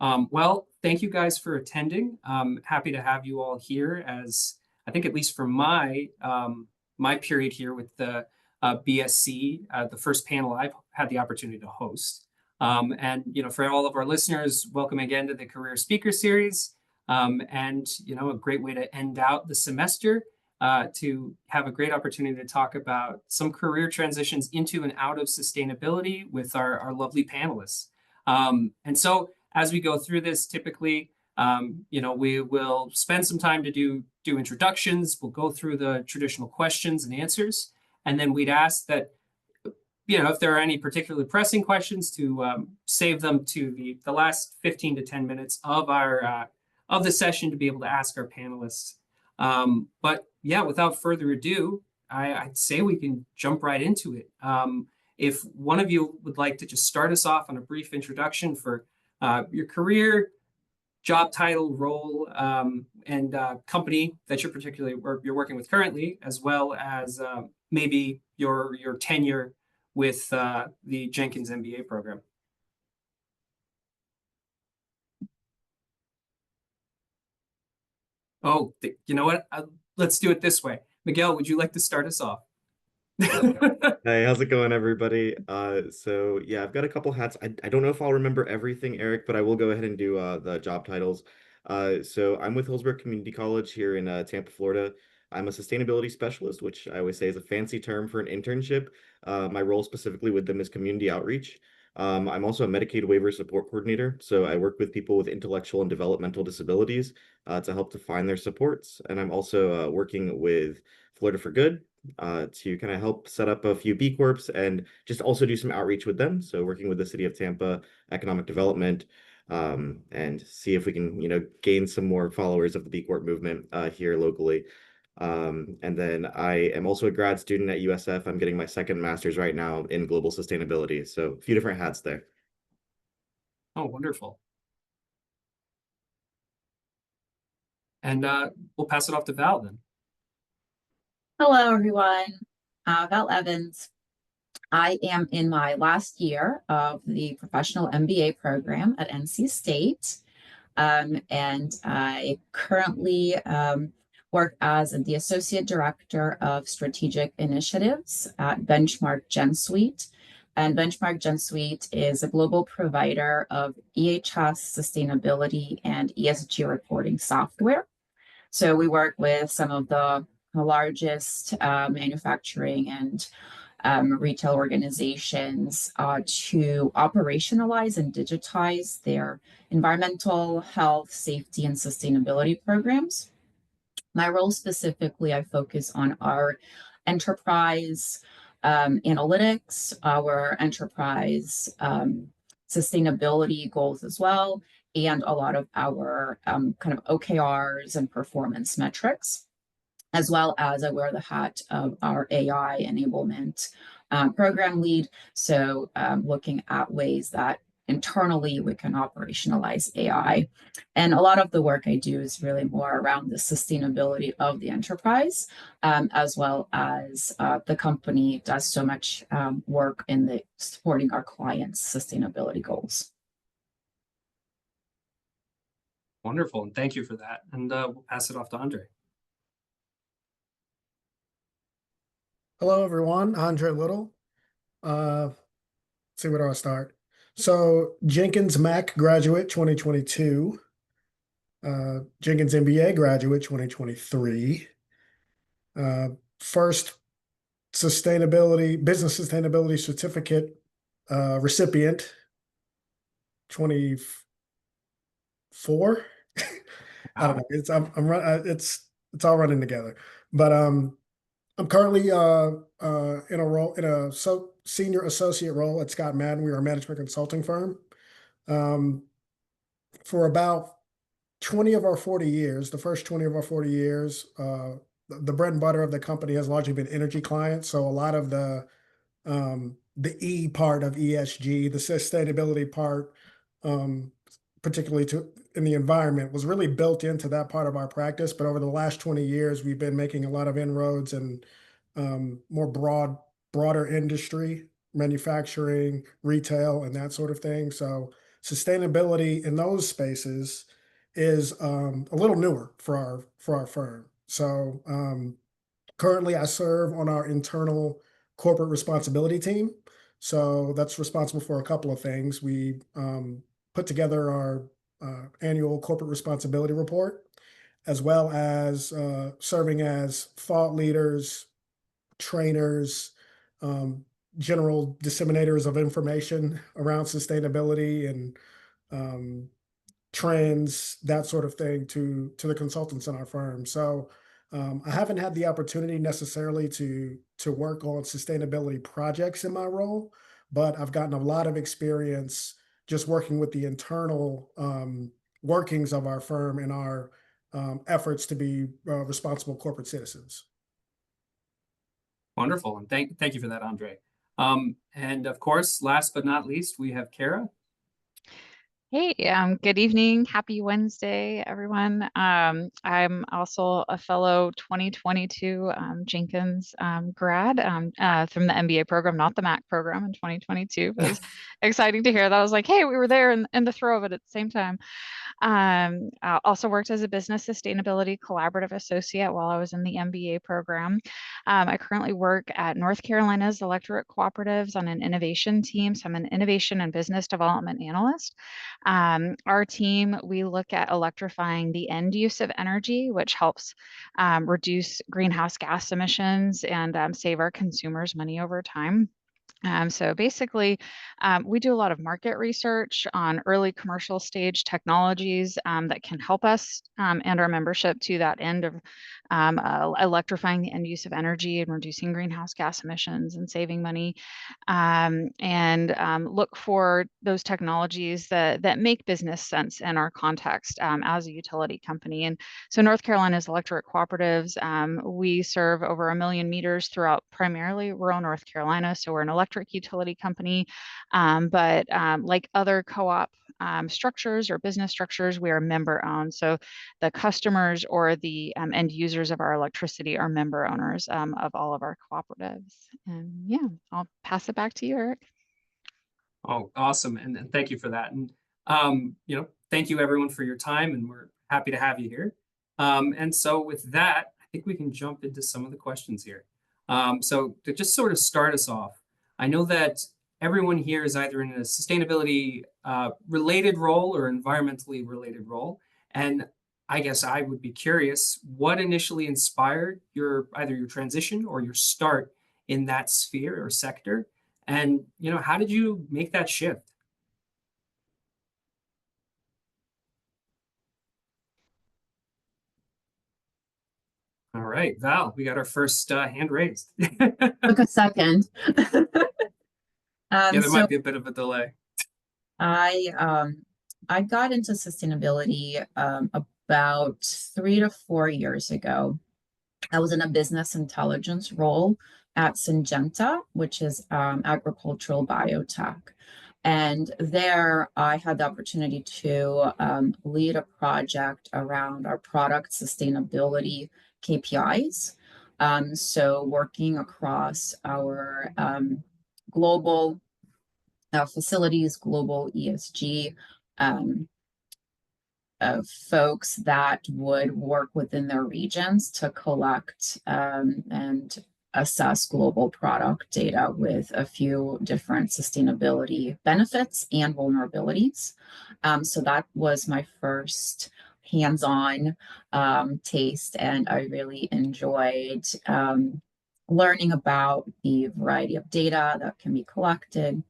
Well, thank you guys for attending. Happy to have you all here as I think at least for my period here with the BSC, the first panel I've had the opportunity to host. And for all of our listeners, welcome again to the Career Speaker Series. And a great way to end out the semester to have a great opportunity to talk about some career transitions into and out of sustainability with our lovely panelists. And so as we go through this, typically, we will spend some time to do introductions. We'll go through the traditional questions and answers, and then we'd ask that, if there are any particularly pressing questions, to save them to the last 15 to 10 minutes of our of the session to be able to ask our panelists. But yeah, without further ado, I'd say we can jump right into it. If one of you would like to just start us off on a brief introduction for your career, job title, role, and company that you're working with currently, as well as maybe your tenure with the Jenkins MBA program. Oh, you know what? Let's do it this way. Miguel, would you like to start us off? Hey, how's it going, everybody? So yeah, I've got a couple hats. I don't know if I'll remember everything, Eric, but I will go ahead and do the job titles. So I'm with Hillsborough Community College here in Tampa, Florida. I'm a sustainability specialist, which I always say is a fancy term for an internship. My role specifically with them is community outreach. I'm also a Medicaid waiver support coordinator, so I work with people with intellectual and developmental disabilities to help define their supports. And I'm also working with Florida for Good to kind of help set up a few B Corps and just also do some outreach with them. So working with the city of Tampa, economic development, and see if we can, gain some more followers of the B Corp movement here locally. And then I am also a grad student at USF. I'm getting my second master's right now in global sustainability. So a few different hats there. Oh, wonderful. And we'll pass it off to Val then. Hello, everyone. Val Evans. I am in my last year of the professional MBA program at NC State. And I currently work as the Associate Director of Strategic Initiatives at Benchmark GenSuite. And Benchmark GenSuite is a global provider of EHS sustainability and ESG reporting software. So we work with some of the largest manufacturing and retail organizations to operationalize and digitize their environmental, health, safety, and sustainability programs. My role specifically, I focus on our enterprise analytics, our enterprise sustainability goals as well, and a lot of our kind of OKRs and performance metrics, as well as I wear the hat of our AI enablement program lead. So looking at ways that internally we can operationalize AI. And a lot of the work I do is really more around the sustainability of the enterprise, as well as the company does so much work in the supporting our clients' sustainability goals. Wonderful, and thank you for that. And we'll pass it off to Andre. Hello, everyone. Andre Little. See where do I start? So Jenkins Mac graduate 2022, Jenkins MBA graduate 2023, first business sustainability certificate recipient 24. I don't know. It's all running together, but I'm currently in a role in a senior associate role at Scott Madden. We are a management consulting firm. For about 20 of our 40 years, the first 20 of our 40 years, the bread and butter of the company has largely been energy clients. So a lot of the E part of ESG, the sustainability part, particularly in the environment, was really built into that part of our practice. But over the last 20 years, we've been making a lot of inroads and more broader industry, manufacturing, retail, and that sort of thing. So sustainability in those spaces is a little newer for our firm. So currently, I serve on our internal corporate responsibility team. So that's responsible for a couple of things. We put together our annual corporate responsibility report, as well as serving as thought leaders, trainers, um, general disseminators of information around sustainability and um, trends, that sort of thing, to the consultants in our firm. So I haven't had the opportunity necessarily to work on sustainability projects in my role, but I've gotten a lot of experience just working with the internal workings of our firm and our efforts to be responsible corporate citizens. Wonderful, and thank you for that, Andre. And of course, last but not least, we have Kara. Hey, good evening. Happy Wednesday, everyone. I'm also a fellow 2022 Jenkins grad from the MBA program, not the MAC program in 2022. It was exciting to hear that. I was like, hey, we were there in the throw of it at the same time. I also worked as a business sustainability collaborative associate while I was in the MBA program. I currently work at North Carolina's electorate cooperatives on an innovation team. So I'm an innovation and business development analyst. Our team, we look at electrifying the end use of energy, which helps reduce greenhouse gas emissions and save our consumers money over time. So basically, we do a lot of market research on early commercial stage technologies that can help us and our membership to that end of electrifying the end use of energy and reducing greenhouse gas emissions and saving money, and look for those technologies that make business sense in our context as a utility company. And so North Carolina's electric cooperatives, we serve over 1 million meters throughout primarily rural North Carolina. So we're an electric utility company, but like other co-op structures or business structures, we are member owned. So the customers or the end users of our electricity are member owners of all of our cooperatives. And yeah, I'll pass it back to you, Eric. Oh, awesome. And thank you for that. And, thank you everyone for your time, and we're happy to have you here. And so with that, I think we can jump into some of the questions here. So to just sort of start us off, I know that everyone here is either in a sustainability related role or environmentally related role. And I guess I would be curious, what initially inspired either your transition or your start in that sphere or sector? And, how did you make that shift? All right, Val, we got our first hand raised. Took a second. Yeah, there might be a bit of a delay. I got into sustainability about 3 to 4 years ago. I was in a business intelligence role at Syngenta, which is agricultural biotech. And there I had the opportunity to lead a project around our product sustainability KPIs. So working across our global facilities, global ESG folks that would work within their regions to collect and assess global product data with a few different sustainability benefits and vulnerabilities. So that was my first hands-on taste, and I really enjoyed learning about the variety of data that can be collected,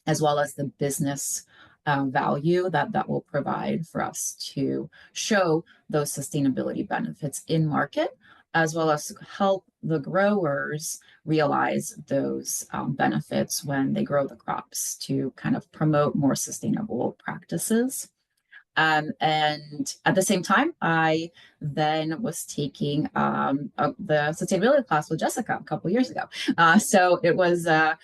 as well as the business value that will provide for us to show those sustainability benefits in market, as well as help the growers realize those benefits when they grow the crops to kind of promote more sustainable practices. And at the same time, I then was taking the sustainability class with Jessica a couple years ago. So it was a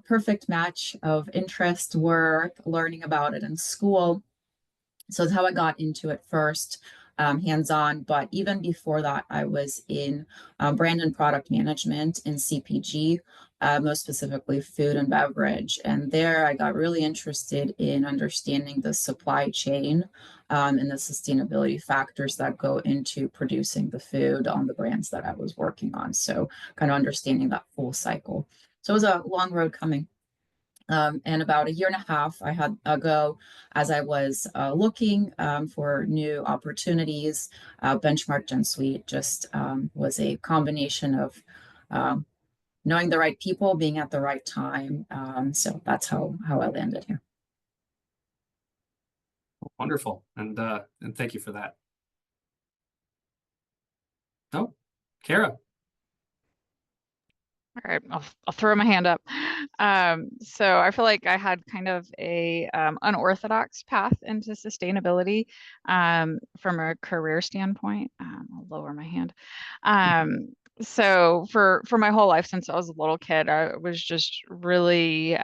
perfect match of interest, work, learning about it in school. So that's how I got into it first, hands-on. But even before that, I was in brand and product management in CPG most specifically food and beverage. And there I got really interested in understanding the supply chain and the sustainability factors that go into producing the food on the brands that I was working on. So kind of understanding that full cycle. So it was a long road coming. And about a year and a half I had ago, as I was looking for new opportunities, Benchmark Gen Suite just was a combination of um, knowing the right people, being at the right time. So that's how I landed here. Wonderful. And thank you for that. Oh, Kara. All right, I'll throw my hand up. So I feel like I had kind of a unorthodox path into sustainability from a career standpoint. I'll lower my hand. So for my whole life since I was a little kid, I was just really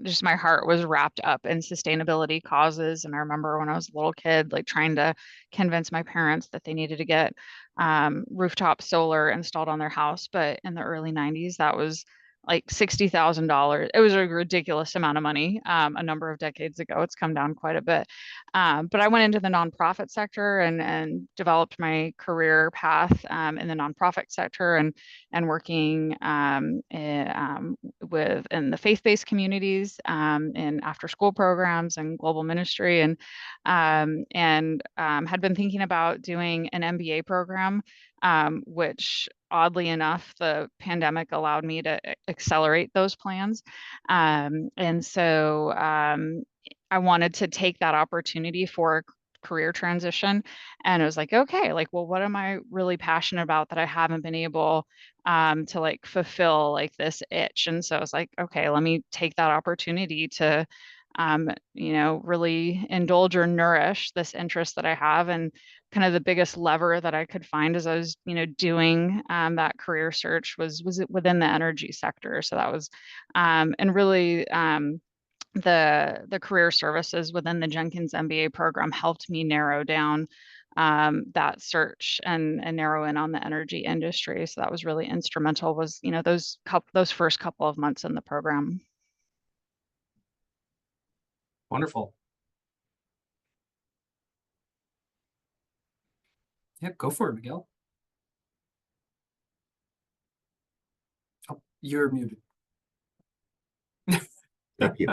just my heart was wrapped up in sustainability causes. And I remember when I was a little kid, like trying to convince my parents that they needed to get rooftop solar installed on their house. But in the early 90s, that was like $60,000. It was a ridiculous amount of money. A number of decades ago, it's come down quite a bit. But I went into the nonprofit sector and developed my career path in the nonprofit sector and working in the faith-based communities, in after-school programs and global ministry, and had been thinking about doing an MBA program, which oddly enough, the pandemic allowed me to accelerate those plans. And so I wanted to take that opportunity for a career transition. And it was like, okay, like, well, what am I really passionate about that I haven't been able to like fulfill like this itch? And so I was like, okay, let me take that opportunity to really indulge or nourish this interest that I have. And kind of the biggest lever that I could find as I was, doing that career search was within the energy sector. So that was, and really the career services within the Jenkins MBA program helped me narrow down that search and narrow in on the energy industry. So that was really instrumental, was, those first couple of months in the program. Wonderful. Yeah, go for it, Miguel. Oh, you're muted. Thank you.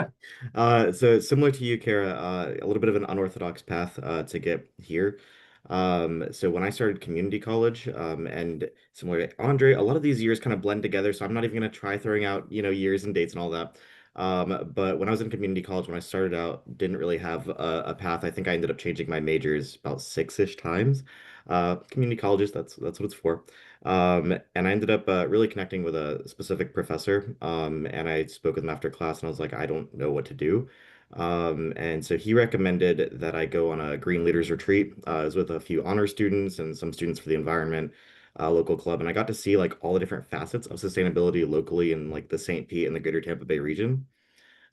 So similar to you, Kara, a little bit of an unorthodox path to get here. So when I started community college, and similar to Andre, a lot of these years kind of blend together. So I'm not even going to try throwing out, years and dates and all that. But when I was in community college, when I started out, didn't really have a path. I think I ended up changing my majors about six-ish times. Community colleges, that's what it's for. And I ended up really connecting with a specific professor. And I spoke with him after class, and I was like, I don't know what to do. And so he recommended that I go on a Green Leaders Retreat. I was with a few honor students and some students for the environment local club, and I got to see like all the different facets of sustainability locally in like the St. Pete and the greater Tampa Bay region.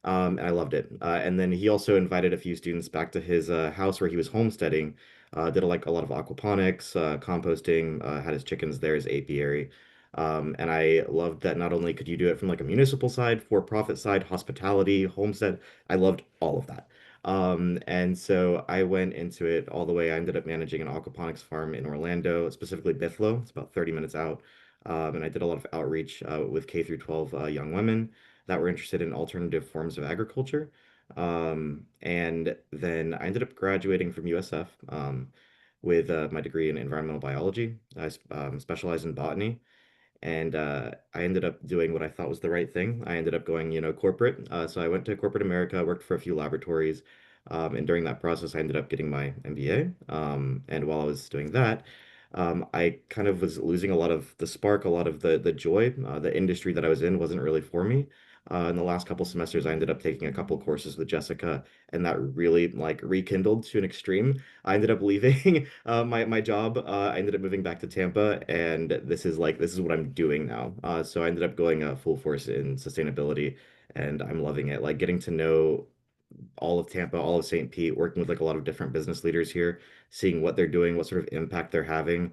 And I loved it. And then he also invited a few students back to his house where he was homesteading. Did like a lot of aquaponics, composting, had his chickens there, his apiary. And I loved that not only could you do it from like a municipal side, for-profit side, hospitality, homestead, I loved all of that. And so I went into it all the way. I ended up managing an aquaponics farm in Orlando, specifically Bithlo. It's about 30 minutes out. And I did a lot of outreach with K through 12 young women that were interested in alternative forms of agriculture. And then I ended up graduating from USF with my degree in environmental biology. I specialized in botany. And I ended up doing what I thought was the right thing. I ended up going, corporate. So I went to corporate America, worked for a few laboratories. And during that process, I ended up getting my MBA. And while I was doing that, I kind of was losing a lot of the spark, a lot of the joy. The industry that I was in wasn't really for me. In the last couple semesters, I ended up taking a couple courses with Jessica, and that really like rekindled to an extreme. I ended up leaving my job. I ended up moving back to Tampa, and this is what I'm doing now. So I ended up going full force in sustainability, and I'm loving it. Like getting to know all of Tampa, all of St. Pete, working with like a lot of different business leaders here, seeing what they're doing, what sort of impact they're having,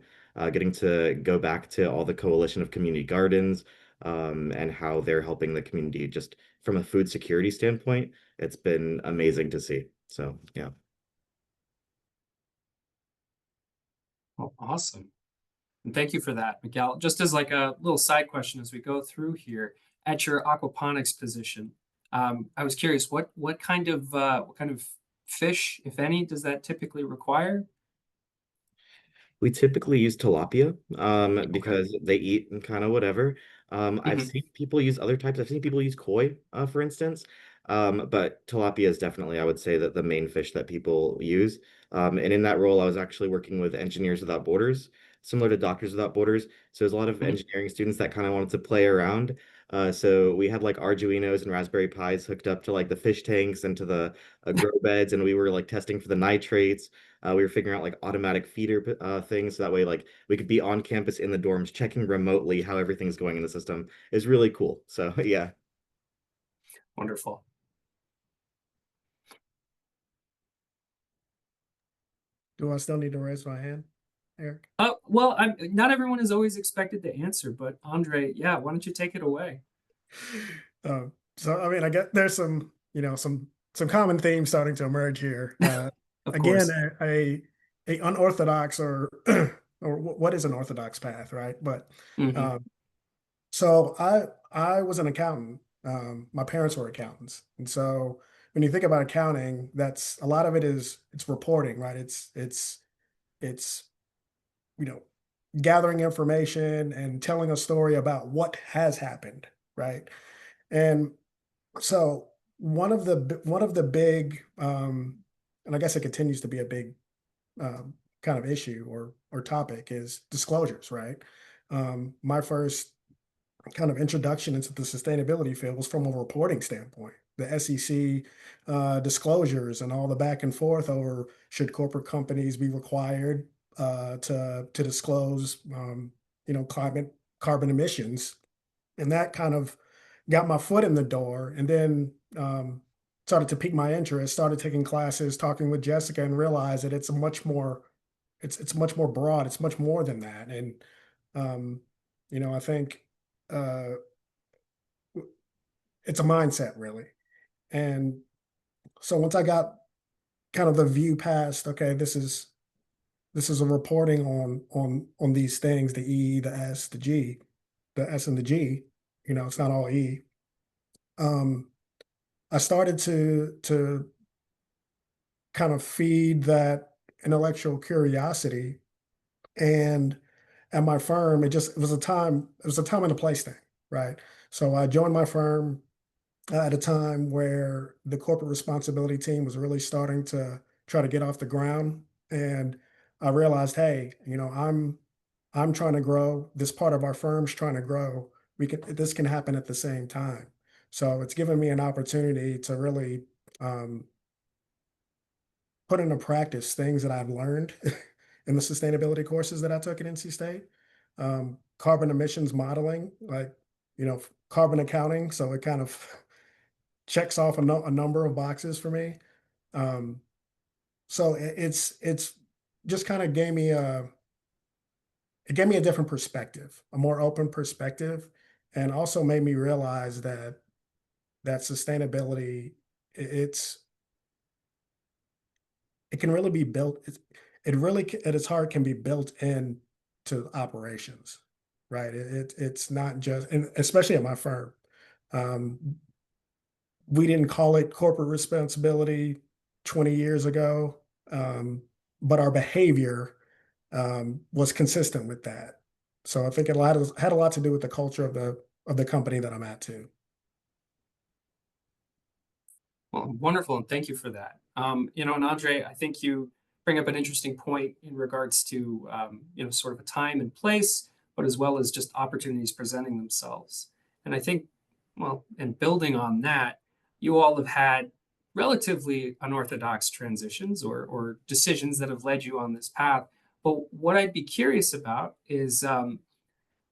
getting to go back to all the coalition of community gardens, and how they're helping the community just from a food security standpoint. It's been amazing to see. So yeah. Well, awesome. And thank you for that, Miguel. Just as like a little side question as we go through here, at your aquaponics position, I was curious what kind of fish, if any, does that typically require? We typically use tilapia Okay. because they eat and kind of whatever. I've Hmm. seen people use other types. I've seen people use koi, for instance. But tilapia is definitely, I would say, that the main fish that people use. And in that role, I was actually working with Engineers Without Borders, similar to Doctors Without Borders. So there's a lot of Hmm. engineering students that kind of wanted to play around. So we had like Arduinos and Raspberry Pis hooked up to like the fish tanks and to the grow beds, and we were like testing for the nitrates. We were figuring out like automatic feeder things so that way like we could be on campus in the dorms checking remotely how everything's going in the system is really cool. So yeah. Wonderful. Do I still need to raise my hand, Eric? Well, not everyone is always expected to answer, but Andre, yeah, why don't you take it away? So I mean, I get there's some, some common themes starting to emerge here. Of Again, course. a unorthodox or or what is an orthodox path, right? But Hmm. um, so I was an accountant. My parents were accountants, and so when you think about accounting, that's a lot of it is it's reporting, right? It's you know gathering information and telling a story about what has happened, right? And so one of the big, and I guess it continues to be a big kind of issue or topic is disclosures, right? My first kind of introduction into the sustainability field was from a reporting standpoint. The SEC disclosures and all the back and forth over should corporate companies be required to disclose, climate carbon emissions, and that kind of got my foot in the door. And then started to pique my interest. Started taking classes, talking with Jessica, and realized that it's a much more it's much more broad. It's much more than that. And um, I think uh, it's a mindset really. And so once I got kind of the view past, okay, this is a reporting on these things, the E, the S, the G, the S and the G. It's not all E. Um, I started to kind of feed that intellectual curiosity. And at my firm, it was a time and a place thing, right? So I joined my firm at a time where the corporate responsibility team was really starting to try to get off the ground. And I realized, hey, I'm trying to grow. This part of our firm's trying to grow. This can happen at the same time. So it's given me an opportunity to really um, put into practice things that I've learned in the sustainability courses that I took at NC State. Carbon emissions modeling, like, carbon accounting. So it kind of checks off a number of boxes for me. Um, so it's just kind of it gave me a different perspective, a more open perspective, and also made me realize that sustainability, it's it can really be built. It really at its heart can be built in to operations, right? It's not just, and especially at my firm, um, we didn't call it corporate responsibility 20 years ago, but our behavior was consistent with that. So I think had a lot to do with the culture of the company that I'm at too. Well, wonderful, and thank you for that. And Andre, I think you bring up an interesting point in regards to sort of a time and place, but as well as just opportunities presenting themselves. And I think, well, and building on that, you all have had relatively unorthodox transitions or decisions that have led you on this path. But what I'd be curious about is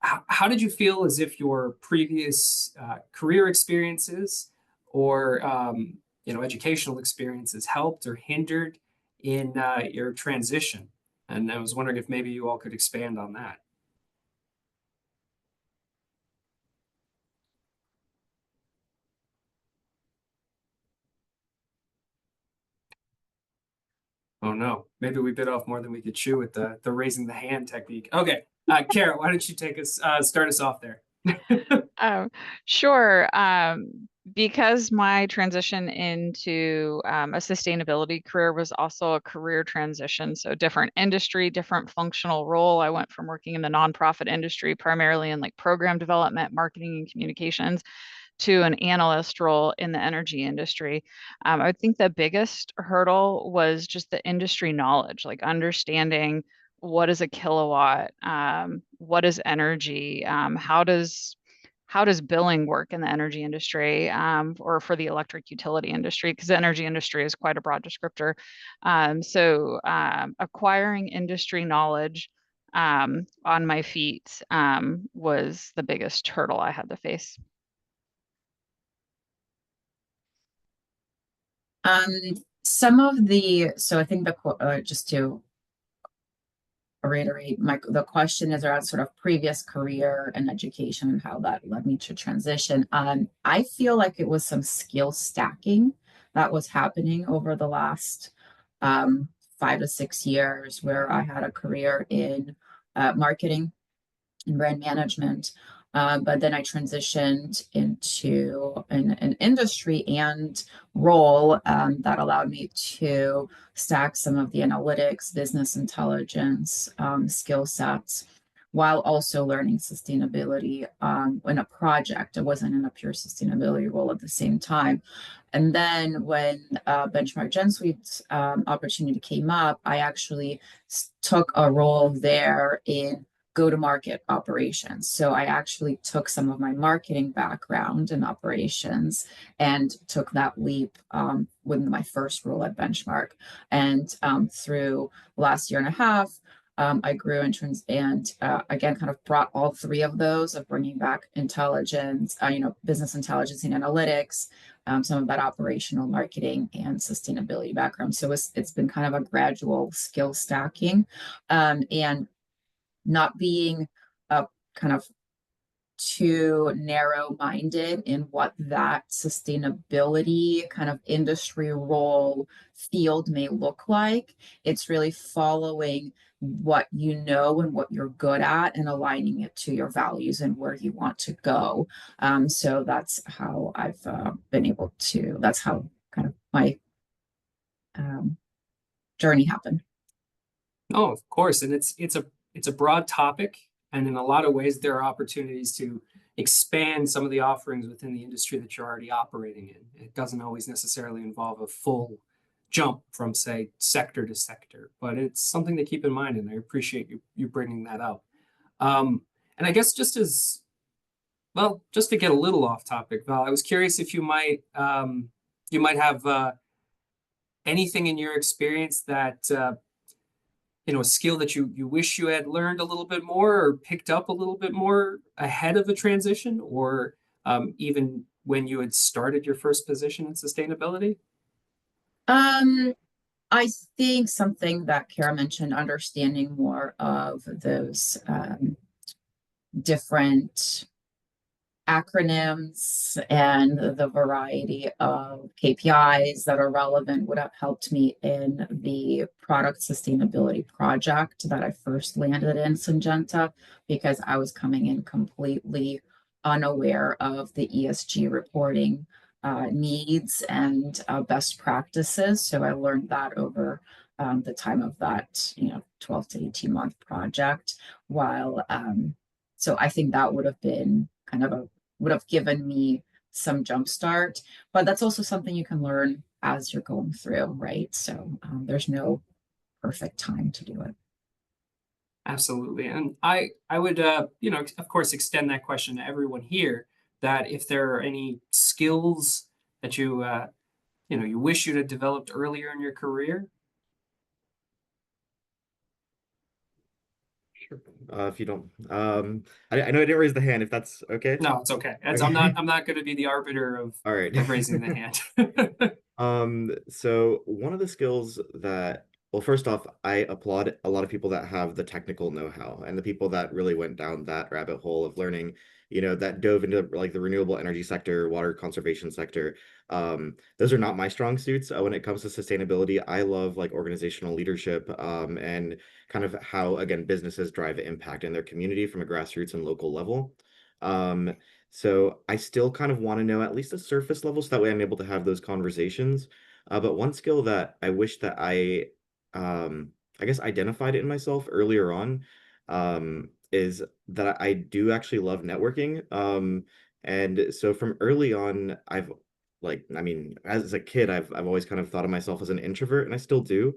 how did you feel as if your previous career experiences or educational experiences helped or hindered in your transition? And I was wondering if maybe you all could expand on that. Oh no, maybe we bit off more than we could chew with the raising the hand technique. Okay, Kara, why don't you take us start us off there? Sure. Because my transition into a sustainability career was also a career transition, so different industry, different functional role. I went from working in the nonprofit industry, primarily in like program development, marketing, and communications, to an analyst role in the energy industry. I think the biggest hurdle was just the industry knowledge, like understanding what is a kilowatt, what is energy, how does billing work in the energy industry, or for the electric utility industry, because the energy industry is quite a broad descriptor. So acquiring industry knowledge on my feet was the biggest hurdle I had to face. Some of the, so I think just to reiterate, the question is around sort of previous career and education and how that led me to transition. I feel like it was some skill stacking that was happening over the last 5 to 6 years, where I had a career in marketing and brand management. But then I transitioned into an industry and role that allowed me to stack some of the analytics, business intelligence skill sets, while also learning sustainability in a project. I wasn't in a pure sustainability role at the same time. And then when Benchmark Gen Suite's opportunity came up, I actually took a role there in go-to-market operations. So I actually took some of my marketing background in operations and took that leap with my first role at Benchmark. And through last year and a half, I grew and again, kind of brought all three of those of bringing back intelligence, business intelligence and analytics, some of that operational marketing and sustainability background. So it's been kind of a gradual skill stacking, and not being kind of too narrow-minded in what that sustainability kind of industry role field may look like. It's really following what you know and what you're good at and aligning it to your values and where you want to go. So that's how I've been able to, that's how kind of my journey happened. Oh, of course, and it's a broad topic, and in a lot of ways there are opportunities to expand some of the offerings within the industry that you're already operating in. It doesn't always necessarily involve a full jump from, say, sector to sector, but it's something to keep in mind, and I appreciate you bringing that up. And I guess just to get a little off topic, Val, I was curious if you might have anything in your experience that a skill that you wish you had learned a little bit more or picked up a little bit more ahead of a transition, or even when you had started your first position in sustainability? I think something that Kara mentioned, understanding more of those different acronyms and the variety of KPIs that are relevant would have helped me in the product sustainability project that I first landed in Syngenta, because I was coming in completely unaware of the ESG reporting needs and best practices. So I learned that over the time of that 12 to 18 month project. So I think that would have been kind of would have given me some jump start, but that's also something you can learn as you're going through, right? So there's no perfect time to do it. Absolutely. And I would, of course, extend that question to everyone here, that if there are any skills that you wish you'd have developed earlier in your career. Sure. If you don't, I know I didn't raise the hand, if that's okay. No, it's okay. Okay. I'm not going to be the arbiter of All right. raising the hand. So one of the skills that, well, first off, I applaud a lot of people that have the technical know-how and the people that really went down that rabbit hole of learning, that dove into like the renewable energy sector, water conservation sector. Those are not my strong suits. When it comes to sustainability, I love like organizational leadership, and kind of how, again, businesses drive impact in their community from a grassroots and local level. Um, so I still kind of want to know at least a surface level, so that way I'm able to have those conversations. But one skill that I wish that I guess identified it in myself earlier on, is that I do actually love networking. And so from early on, I've like, I mean, as a kid, I've always kind of thought of myself as an introvert, and I still do.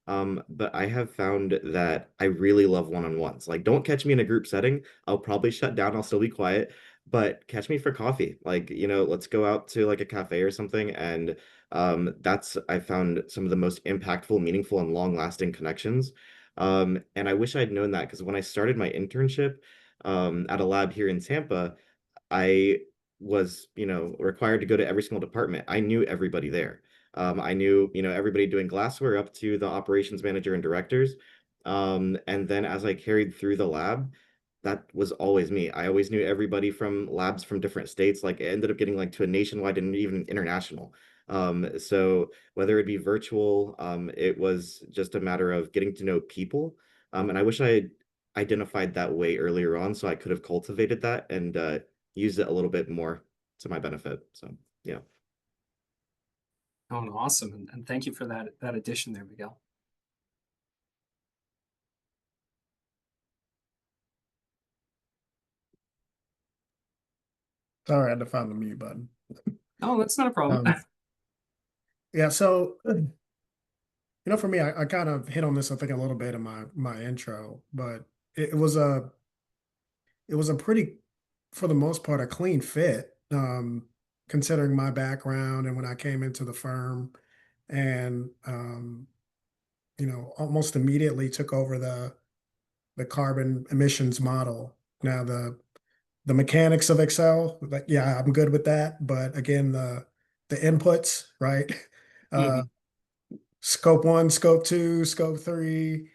But I have found that I really love one-on-ones. Like, don't catch me in a group setting. I'll probably shut down. I'll still be quiet, but catch me for coffee. Like, let's go out to like a cafe or something. And that's, I found some of the most impactful, meaningful, and long-lasting connections. And I wish I'd known that, because when I started my internship at a lab here in Tampa, I was, required to go to every single department. I knew everybody there. I knew, everybody doing glassware up to the operations manager and directors. And then as I carried through the lab, that was always me. I always knew everybody from labs from different states. Like, it ended up getting like to a nationwide and even international. So whether it be virtual, it was just a matter of getting to know people. And I wish I had identified that way earlier on, so I could have cultivated that and used it a little bit more to my benefit. So yeah. Oh, no, awesome. And thank you for that addition there, Miguel. Sorry, I had to find the mute button. Oh, that's not a problem. Yeah, so for me, I kind of hit on this, I think, a little bit in my intro, but it was a pretty, for the most part, a clean fit, considering my background and when I came into the firm, and almost immediately took over the carbon emissions model. Now the mechanics of Excel, like, yeah, I'm good with that, but again, the inputs, right? Uh, Mhm. Scope 1, Scope 2, Scope 3,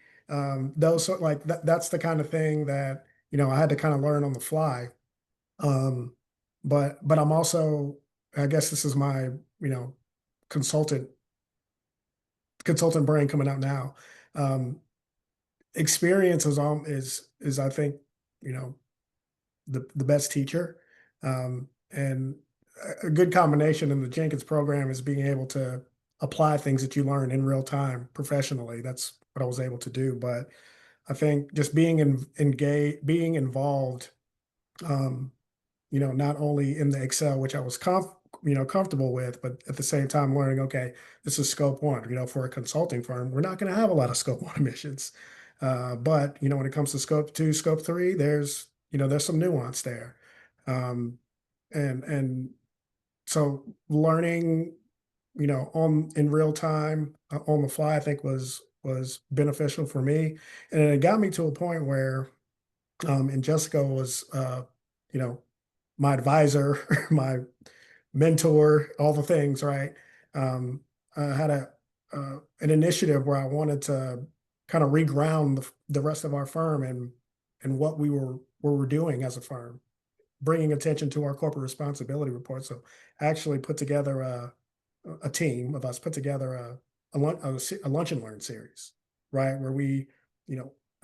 those like that's the kind of thing that I had to kind of learn on the fly. Um, but I'm also, I guess this is my consultant consultant brain coming out now. Um, Experience is I think you know the best teacher, and a good combination in the Jenkins program is being able to apply things that you learn in real time professionally. That's what I was able to do. But I think just engaged, being involved, um, not only in the Excel, which I was comfortable with, but at the same time learning, okay, this is scope one. For a consulting firm, we're not going to have a lot of scope one emissions. But when it comes to scope two, scope three, there's some nuance there. Um, and so learning, on in real time, on the fly, I think was beneficial for me. And it got me to a point where and Jessica was you know my advisor, my mentor, all the things, right? I had an initiative where I wanted to kind of reground the rest of our firm and what we're doing as a firm, bringing attention to our corporate responsibility report. So I actually put together a team of us, put together a lunch and learn series, right? Where we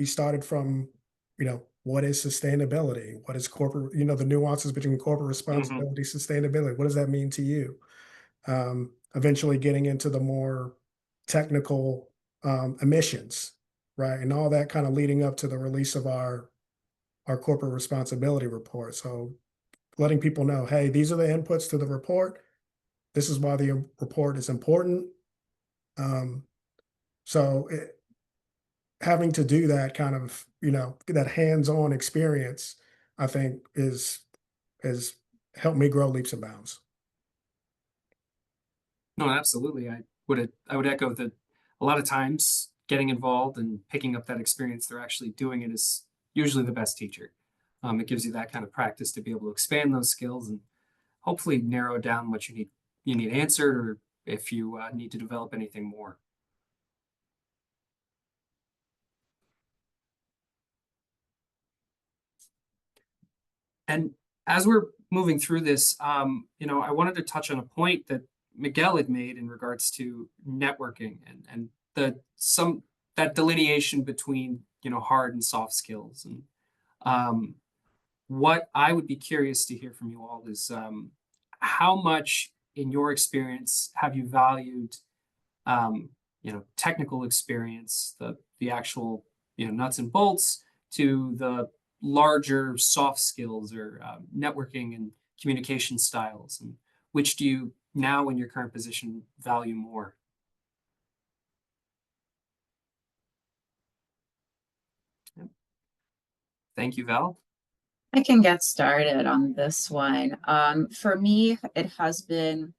started from, what is sustainability? What is corporate, the nuances between corporate Mhm. responsibility, sustainability. What does that mean to you? Eventually getting into the more technical emissions, right? And all that kind of leading up to the release of our corporate responsibility report. So letting people know, hey, these are the inputs to the report. This is why the report is important. Um, so having to do that kind of, that hands-on experience, I think has helped me grow leaps and bounds. No, absolutely. I would echo that a lot of times getting involved and picking up that experience they're actually doing it is usually the best teacher. It gives you that kind of practice to be able to expand those skills and hopefully narrow down what you need answered, or if you need to develop anything more. And as we're moving through this, I wanted to touch on a point that Miguel had made in regards to networking and that delineation between, you know, hard and soft skills. And what I would be curious to hear from you all is how much in your experience have you valued you know, technical experience, the actual, you know, nuts and bolts, to the larger soft skills or networking and communication styles, and which do you now in your current position value more? Yep. Thank you, Val. I can get started on this one. For me, it has been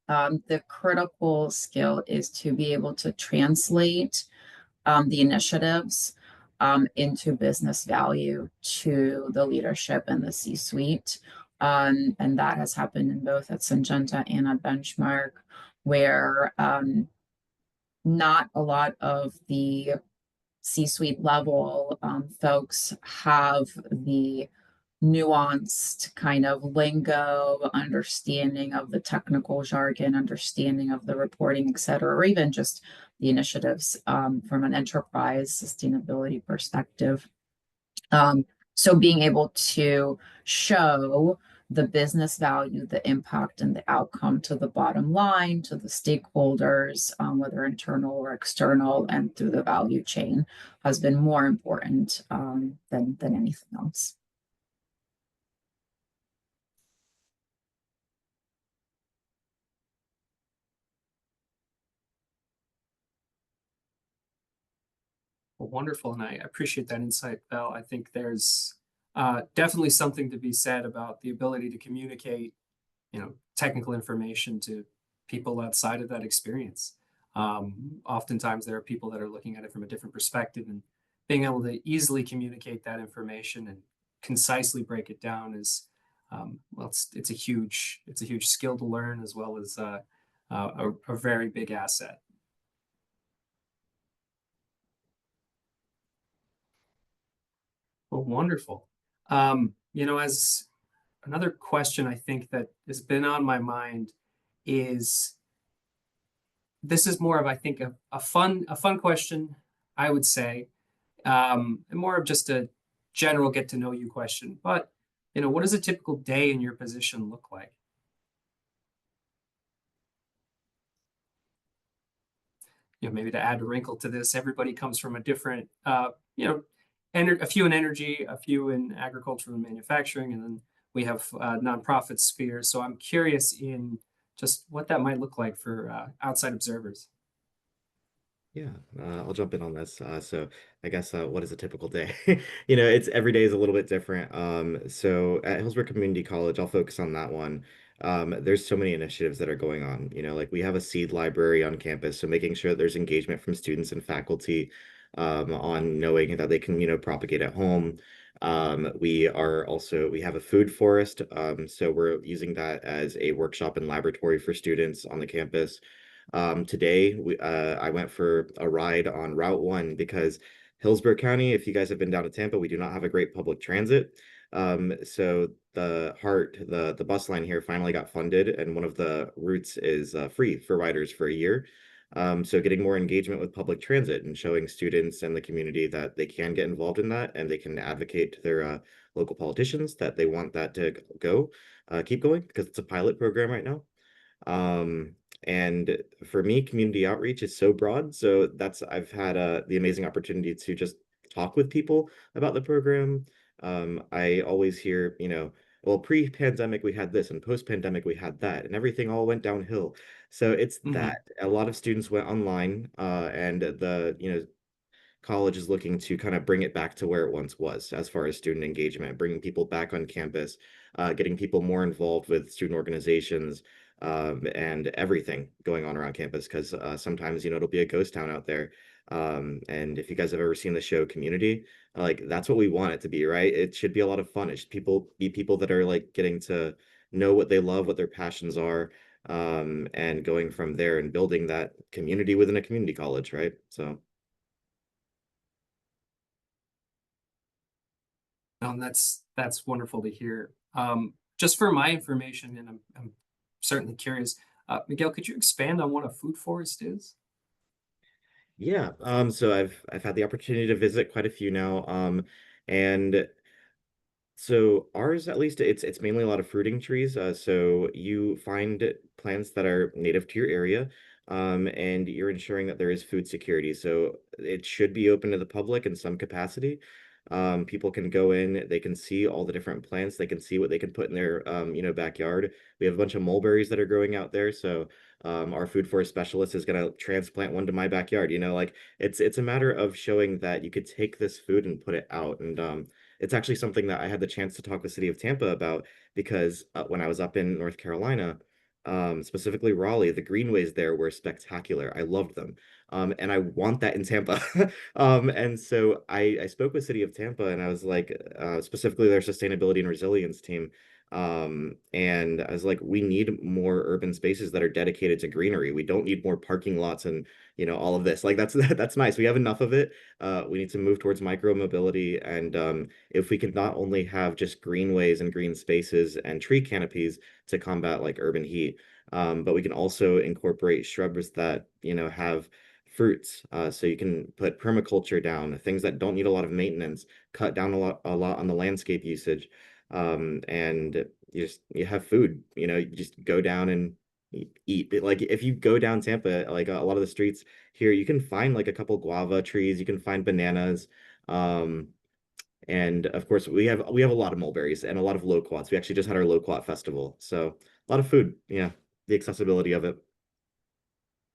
the critical skill is to be able to translate the initiatives into business value to the leadership and the C-suite. And that has happened in both at Syngenta and at Benchmark, where not a lot of the C-suite level folks have the nuanced kind of lingo, understanding of the technical jargon, understanding of the reporting, et cetera, or even just the initiatives from an enterprise sustainability perspective. So being able to show the business value, the impact, and the outcome to the bottom line, to the stakeholders, whether internal or external, and through the value chain, has been more important than anything else. Well, wonderful, and I appreciate that insight, Val. I think there's definitely something to be said about the ability to communicate, you know, technical information to people outside of that experience. Oftentimes there are people that are looking at it from a different perspective, and being able to easily communicate that information and concisely break it down is, well, it's a huge skill to learn, as well as a very big asset. Well, wonderful. You know, as another question I think that has been on my mind is, this is more of, I think, a fun question, I would say, and more of just a general get to know you question. But, you know, what does a typical day in your position look like? You know, maybe to add a wrinkle to this, everybody comes from a different, you know, a few in energy, a few in agriculture and manufacturing, and then we have nonprofit spheres. So I'm curious in just what that might look like for outside observers. Yeah, I'll jump in on this. So I guess what is a typical day? You know, it's every day is a little bit different. So at Hillsborough Community College, I'll focus on that one. There's so many initiatives that are going on. You know, like we have a seed library on campus, so making sure there's engagement from students and faculty on knowing that they can, you know, propagate at home. We have a food forest, so we're using that as a workshop and laboratory for students on the campus. Today, I went for a ride on Route 1 because Hillsborough County, if you guys have been down to Tampa, we do not have a great public transit. So the bus line here finally got funded, and one of the routes is free for riders for a year. So getting more engagement with public transit and showing students and the community that they can get involved in that, and they can advocate to their local politicians that they want that to keep going, because it's a pilot program right now. And for me, community outreach is so broad. So I've had the amazing opportunity to just talk with people about the program. I always hear, you know, well, pre-pandemic we had this, and post-pandemic we had that, and everything all went downhill. So it's that a lot of students went online, and you know, college is looking to kind of bring it back to where it once was as far as student engagement, bringing people back on campus, getting people more involved with student organizations, and everything going on around campus. Because sometimes, you know, it'll be a ghost town out there. And if you guys have ever seen the show Community, like that's what we want it to be, right? It should be a lot of fun. It should be people that are like getting to know what they love, what their passions are, and going from there and building that community within a community college, right? So. That's wonderful to hear. Just for my information, and I'm certainly curious, Miguel, could you expand on what a food forest is? Yeah, so I've had the opportunity to visit quite a few now, and so ours, at least, it's mainly a lot of fruiting trees. So you find plants that are native to your area, and you're ensuring that there is food security. So it should be open to the public in some capacity. People can go in, they can see all the different plants, they can see what they can put in their backyard. We have a bunch of mulberries that are growing out there, so our food forest specialist is gonna transplant one to my backyard. Like it's a matter of showing that you could take this food and put it out, and it's actually something that I had the chance to talk with City of Tampa about because when I was up in North Carolina, specifically Raleigh, the greenways there were spectacular. I loved them. And I want that in Tampa. And so I spoke with City of Tampa and I was like, specifically their sustainability and resilience team. And I was like, we need more urban spaces that are dedicated to greenery. We don't need more parking lots and all of this. Like that's nice. We have enough of it. We need to move towards micro mobility, and if we can not only have just greenways and green spaces and tree canopies to combat like urban heat, but we can also incorporate shrubs that have fruits. So you can put permaculture down, things that don't need a lot of maintenance, cut down a lot on the landscape usage, and you have food. You just go down and eat. Like if you go down Tampa, like a lot of the streets here, you can find like a couple guava trees, you can find bananas, um, and of course we have a lot of mulberries and a lot of loquats. We actually just had our loquat festival, so a lot of food. Yeah, the accessibility of it.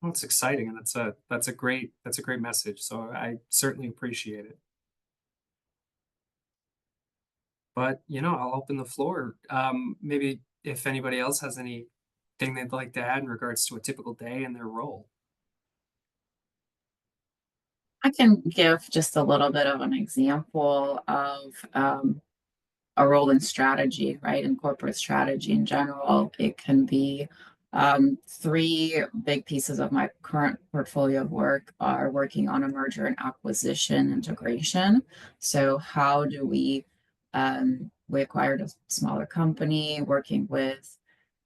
Well, it's exciting, and that's a great message. So I certainly appreciate it. But I'll open the floor. Maybe if anybody else has anything they'd like to add in regards to a typical day and their role. I can give just a little bit of an example of a role in strategy, right? In corporate strategy in general, it can be three big pieces of my current portfolio of work are working on a merger and acquisition integration. So how do we acquired a smaller company working with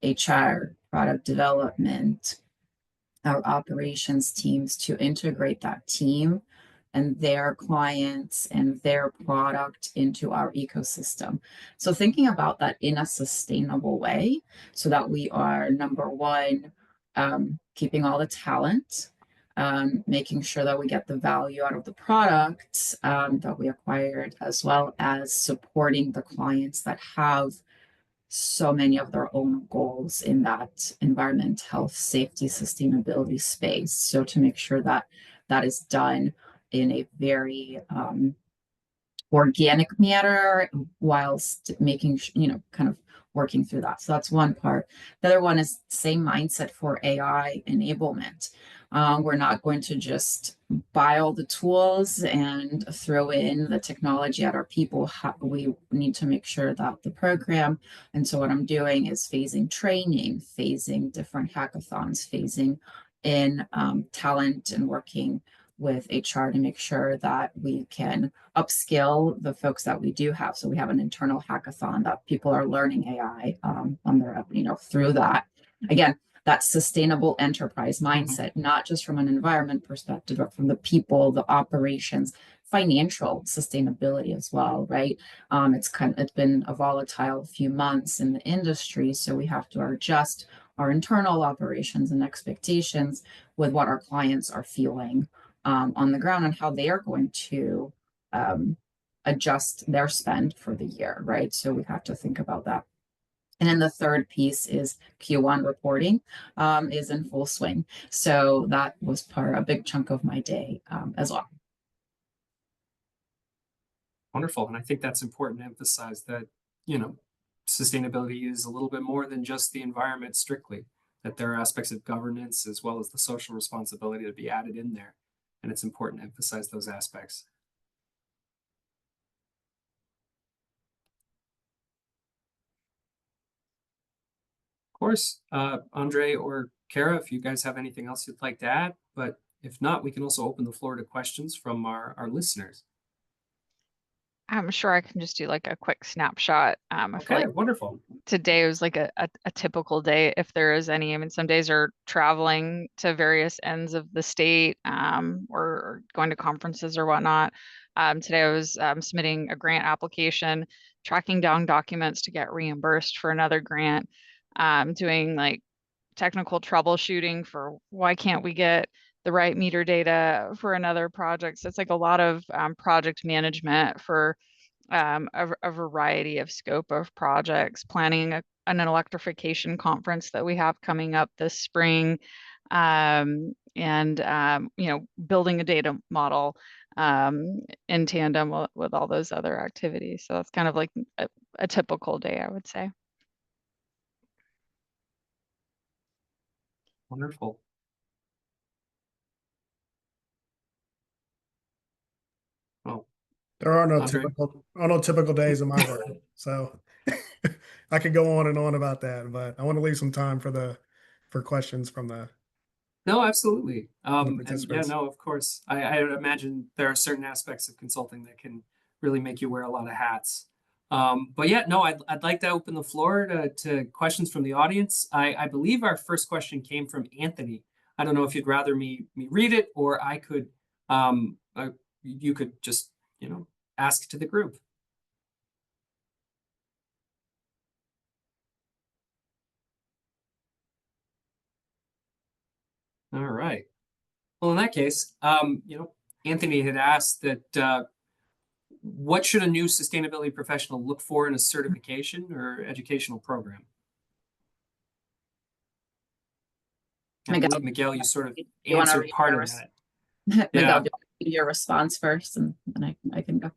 HR, product development, our operations teams to integrate that team and their clients and their product into our ecosystem. So thinking about that in a sustainable way so that we are number one, keeping all the talent, making sure that we get the value out of the products that we acquired, as well as supporting the clients that have so many of their own goals in that environment, health, safety, sustainability space. So to make sure that that is done in a very organic manner whilst making, kind of working through that. So that's one part. The other one is same mindset for AI enablement. We're not going to just buy all the tools and throw in the technology at our people. We need to make sure that the program, and so what I'm doing is phasing training, phasing different hackathons, phasing in talent and working with HR to make sure that we can upskill the folks that we do have. So we have an internal hackathon that people are learning AI on their, through that. Again, that sustainable enterprise mindset, not just from an environment perspective, but from the people, the operations, financial sustainability as well, right? It's been a volatile few months in the industry, so we have to adjust our internal operations and expectations with what our clients are feeling on the ground and how they are going to adjust their spend for the year, right? So we have to think about that. And then the third piece is Q1 reporting is in full swing. So that was a big chunk of my day as well. Wonderful. And I think that's important to emphasize that, sustainability is a little bit more than just the environment strictly, that there are aspects of governance as well as the social responsibility to be added in there. And it's important to emphasize those aspects. Of course, Andre or Kara, if you guys have anything else you'd like to add, but if not, we can also open the floor to questions from our listeners. I'm sure I can just do like a quick snapshot. I feel Okay, like wonderful. today was like a typical day, if there is any. I mean, some days are traveling to various ends of the state, or going to conferences or whatnot. Today I was submitting a grant application, tracking down documents to get reimbursed for another grant, doing like technical troubleshooting for why can't we get the right meter data for another project. So it's like a lot of project management for a variety of scope of projects, planning an electrification conference that we have coming up this spring, and building a data model in tandem with all those other activities. So that's kind of like a typical day, I would say. Wonderful. Oh, There are Andre? no typical days in my world. So I could go on and on about that, but I want to leave some time for questions from the No, absolutely. And yeah, participants. no, of course. I would imagine there are certain aspects of consulting that can really make you wear a lot of hats. But yeah, no, I'd like to open the floor to questions from the audience. I believe our first question came from Anthony. I don't know if you'd rather me read it, or I could you could just, ask to the group. All right. Well, in that case, Anthony had asked that what should a new sustainability professional look for in a certification or educational program? I Miguel, believe, Miguel, you sort of you wanna answered read part your of that. Miguel, Yeah. do you want to do your response first, and then I can go.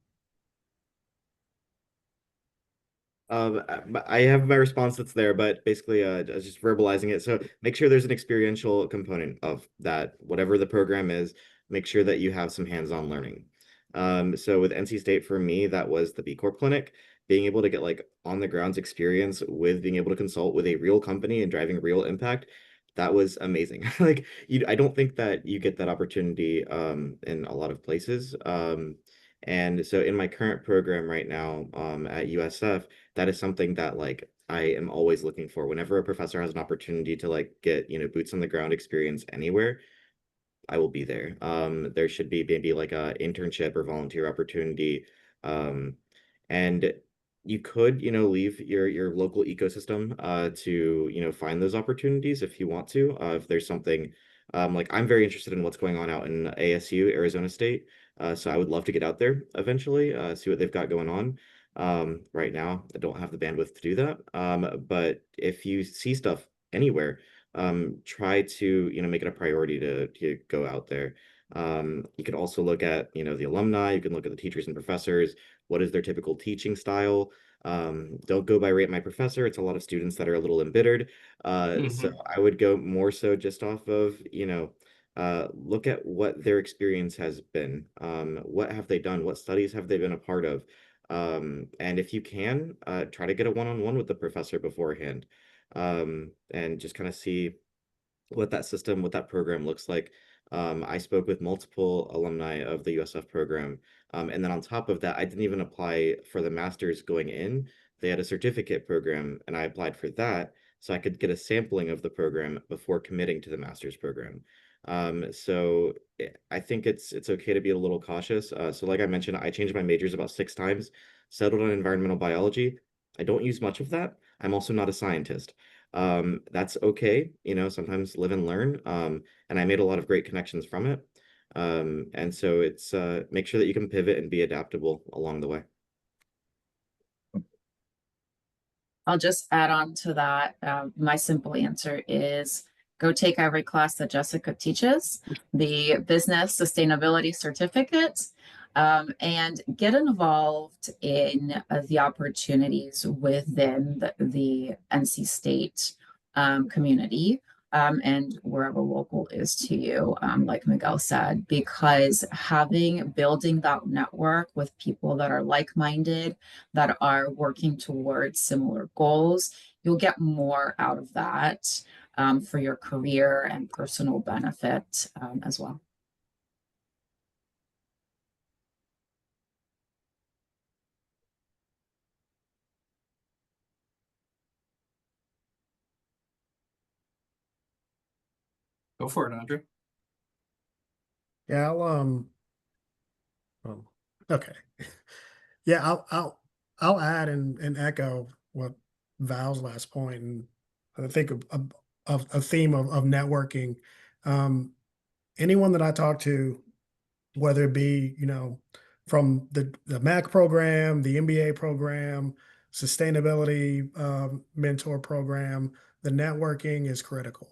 I have my response that's there, but basically, just verbalizing it. So make sure there's an experiential component of that, whatever the program is, make sure that you have some hands-on learning. So with NC State, for me, that was the B Corp clinic, being able to get like on the grounds experience with being able to consult with a real company and driving real impact. That was amazing. Like I don't think that you get that opportunity in a lot of places. And so in my current program right now at USF, that is something that like I am always looking for. Whenever a professor has an opportunity to like get, boots on the ground experience anywhere, I will be there. There should be maybe like a internship or volunteer opportunity. Um, and you could, leave your local ecosystem to, find those opportunities if you want to. If there's something like I'm very interested in what's going on out in ASU, Arizona State. So I would love to get out there eventually, see what they've got going on. Right now, I don't have the bandwidth to do that. But if you see stuff anywhere, try to make it a priority to go out there. You can also look at the alumni. You can look at the teachers and professors. What is their typical teaching style? Don't go by rate my professor. It's a lot of students that are a little embittered. So I would go more so just off of look at what their experience has been. What have they done? What studies have they been a part of? And if you can, try to get a one-on-one with the professor beforehand, and just kind of see what that system, what that program looks like. I spoke with multiple alumni of the USF program. And then on top of that, I didn't even apply for the master's going in. They had a certificate program, and I applied for that so I could get a sampling of the program before committing to the master's program. So I think it's okay to be a little cautious. So like I mentioned, I changed my majors about 6 times, settled on environmental biology. I don't use much of that. I'm also not a scientist. That's okay, sometimes live and learn. And I made a lot of great connections from it. And so it's make sure that you can pivot and be adaptable along the way. I'll just add on to that. My simple answer is go take every class that Jessica teaches, the business sustainability certificate, and get involved in the opportunities within the NC State community. And wherever local is to you, like Miguel said, because building that network with people that are like-minded, that are working towards similar goals, you'll get more out of that for your career and personal benefit as well. Go for it, Andre. Yeah, okay. Yeah, I'll add and echo what Val's last point, and I think of a theme of networking. Um, Anyone that I talk to, whether it be, from the MAC program, the MBA program, sustainability mentor program, the networking is critical.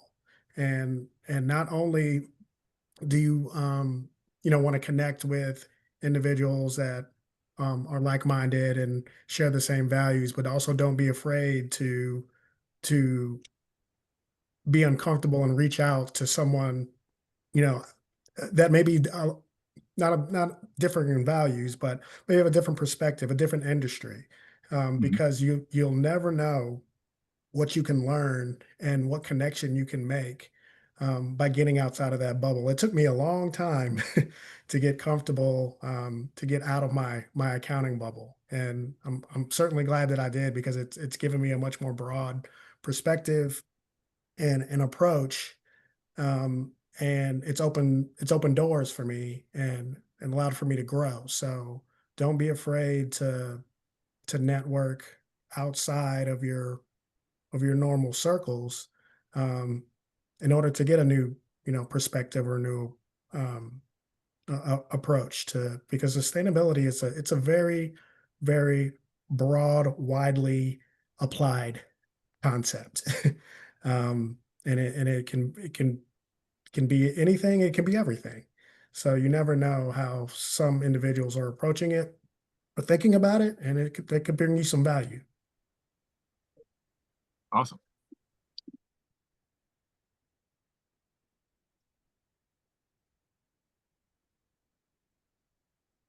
And not only do you want to connect with individuals that are like-minded and share the same values, but also don't be afraid to be uncomfortable and reach out to someone, you know, that may be not differing in values, but maybe have a different perspective, a different industry, because you'll never know what you can learn and what connection you can make by getting outside of that bubble. It took me a long time to get comfortable, to get out of my accounting bubble, and I'm certainly glad that I did, because it's given me a much more broad perspective and an approach, and it's opened doors for me and allowed for me to grow. So don't be afraid to network outside of your normal circles, um, in order to get a new, perspective or new um, approach to, because sustainability is it's a very, very broad, widely applied concept. And it can be anything, it can be everything. So you never know how some individuals are approaching it or thinking about it, and they could bring you some value. Awesome.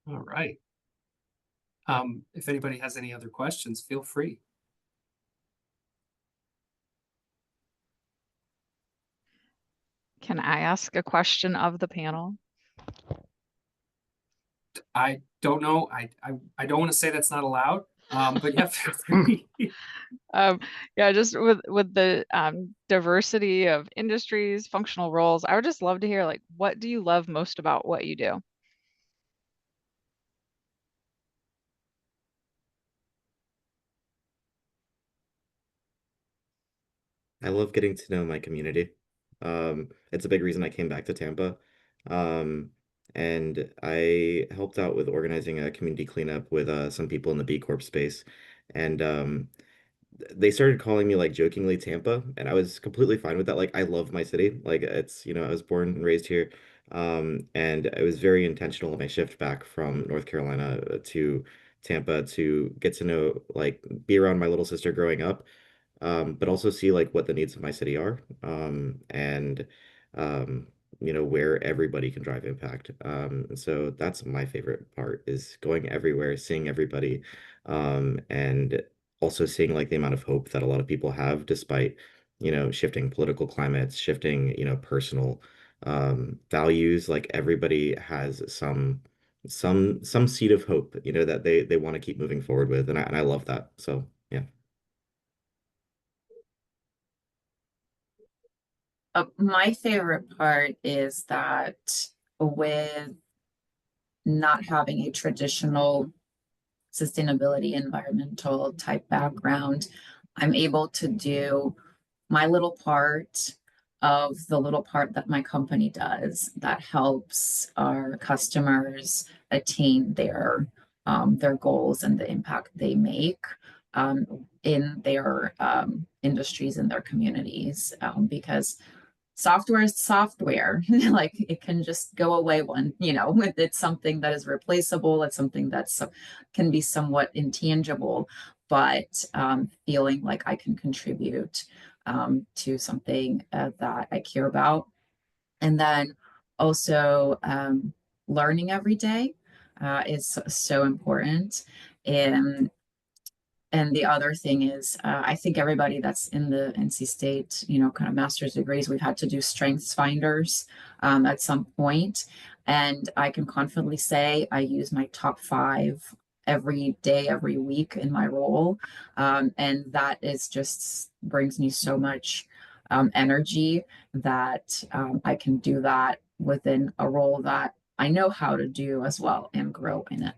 All right. If anybody has any other questions, feel free. Can I ask a question of the panel? I don't know. I don't want to say that's not allowed. But yeah, feel free. Yeah, just with the diversity of industries, functional roles, I would just love to hear, like, what do you love most about what you do? I love getting to know my community. It's a big reason I came back to Tampa. Um, and I helped out with organizing a community cleanup with some people in the B Corp space. And they started calling me like jokingly Tampa, and I was completely fine with that. Like I love my city. Like it's, I was born and raised here. And I was very intentional in my shift back from North Carolina to Tampa to get to know, like, be around my little sister growing up, but also see like what the needs of my city are, and um, where everybody can drive impact. And so that's my favorite part is going everywhere, seeing everybody, and also seeing like the amount of hope that a lot of people have despite, shifting political climates, shifting, personal values. Like everybody has some seed of hope, that they want to keep moving forward with, and I love that. So yeah. My favorite part is that with not having a traditional sustainability environmental type background, I'm able to do my little part of the little part that my company does that helps our customers attain their goals and the impact they make in their industries and their communities, because software is software. Like it can just go away it's something that is replaceable. It's something that's can be somewhat intangible, but feeling like I can contribute to something that I care about. And then also learning every day is so important. And the other thing is, I think everybody that's in the NC State, kind of master's degrees, we've had to do strengths finders at some point. And I can confidently say I use my top 5 every day, every week in my role. And that is just brings me so much energy that I can do that within a role that I know how to do as well and grow in it.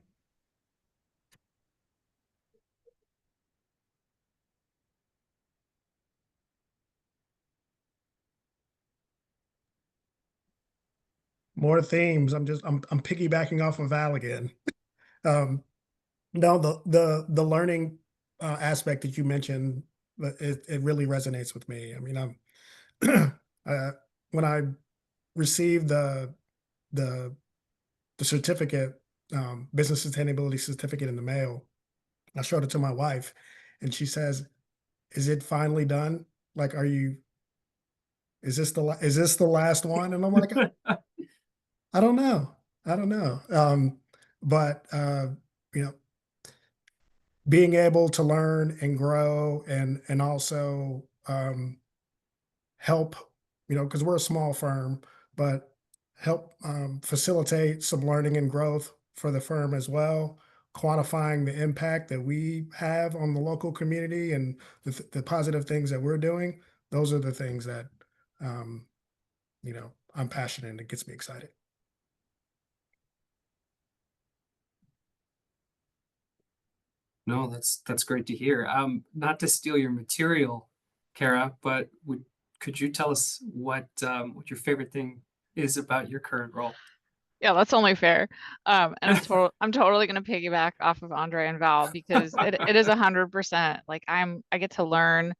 More themes. I'm piggybacking off of Val again. No, the learning aspect that you mentioned, it really resonates with me. I mean, when I received the certificate, business sustainability certificate in the mail, I showed it to my wife, and she says, "Is it finally done? Like, is this the last one?" And I'm like, I don't know. I don't know. But you know, being able to learn and grow and also help, because we're a small firm, but help facilitate some learning and growth for the firm as well, quantifying the impact that we have on the local community and the positive things that we're doing. Those are the things that um, I'm passionate and it gets me excited. No, that's great to hear. Not to steal your material, Kara, but could you tell us what your favorite thing is about your current role? Yeah, that's only fair. And I'm totally gonna piggyback off of Andre and Val because it is 100%. Like I get to learn,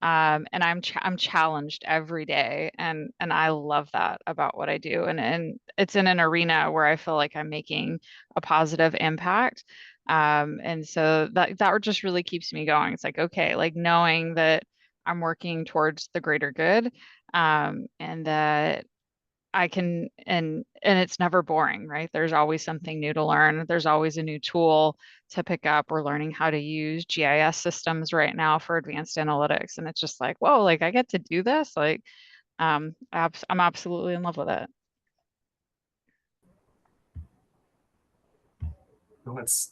and I'm challenged every day, and I love that about what I do. And it's in an arena where I feel like I'm making a positive impact. And so that just really keeps me going. It's like, okay, like knowing that I'm working towards the greater good, and that I can, and it's never boring, right? There's always something new to learn. There's always a new tool to pick up. We're learning how to use GIS systems right now for advanced analytics. And it's just like, whoa, like I get to do this. Like, I'm absolutely in love with it. Well, that's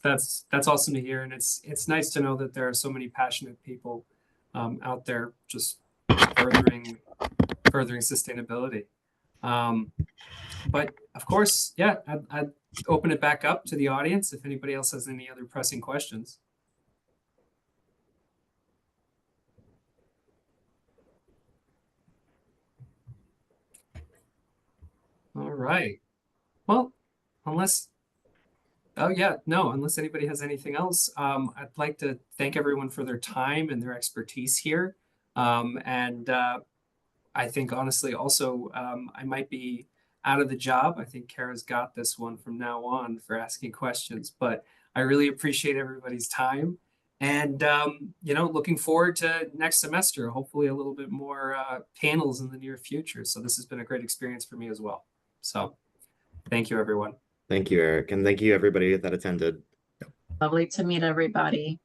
awesome to hear, and it's nice to know that there are so many passionate people out there just furthering sustainability. But of course, yeah, I'd open it back up to the audience if anybody else has any other pressing questions. All right. Well, unless unless anybody has anything else, I'd like to thank everyone for their time and their expertise here. And I think honestly, also, I might be out of the job. I think Kara's got this one from now on for asking questions, but I really appreciate everybody's time. And, looking forward to next semester, hopefully a little bit more panels in the near future. So this has been a great experience for me as well. So thank you, everyone. Thank you, Eric, and thank you everybody that attended. Lovely to meet everybody.